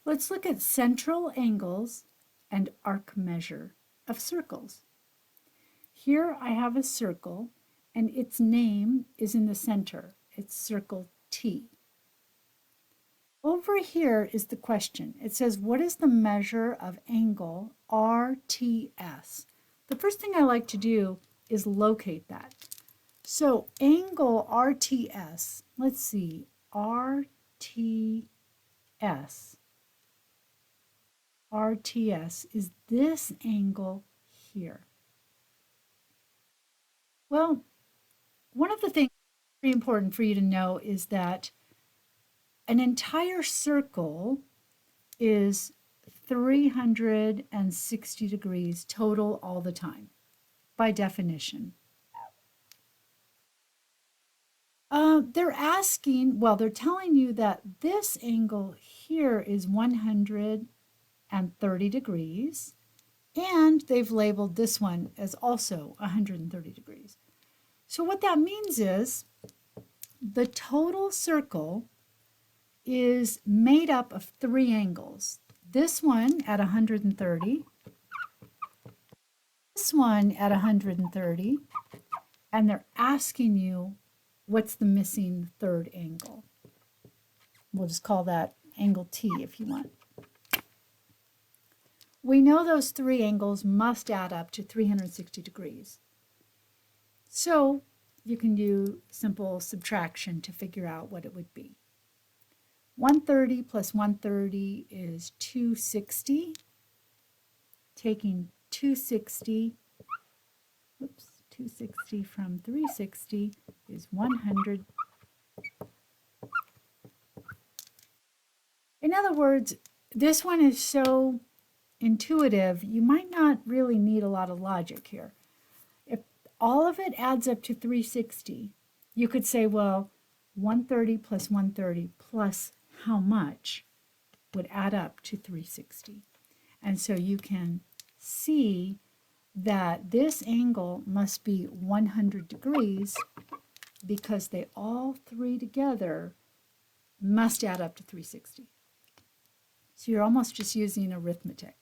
Let's look at central angles and arc measure of circles. Here I have a circle and its name is in the center. It's circle T. Over here is the question. It says, what is the measure of angle RTS? The first thing I like to do is locate that. So angle RTS, let's see, RTS. RTS is this angle here. Well, one of the things that's very important for you to know is that an entire circle is 360 degrees total all the time, by definition. They're asking, well, they're telling you that this angle here is 130 degrees, and they've labeled this one as also 130 degrees. So what that means is the total circle is made up of three angles. This one at 130, this one at 130, and they're asking you what's the missing third angle. We'll just call that angle T if you want. We know those three angles must add up to 360 degrees. So you can do simple subtraction to figure out what it would be. 130 plus 130 is 260. Taking 260 from 360 is 100. In other words, this one is so intuitive, you might not really need a lot of logic here. If all of it adds up to 360, you could say, well, 130 plus 130 plus how much would add up to 360. And so you can see that this angle must be 100 degrees because they all three together must add up to 360. So you're almost just using arithmetic.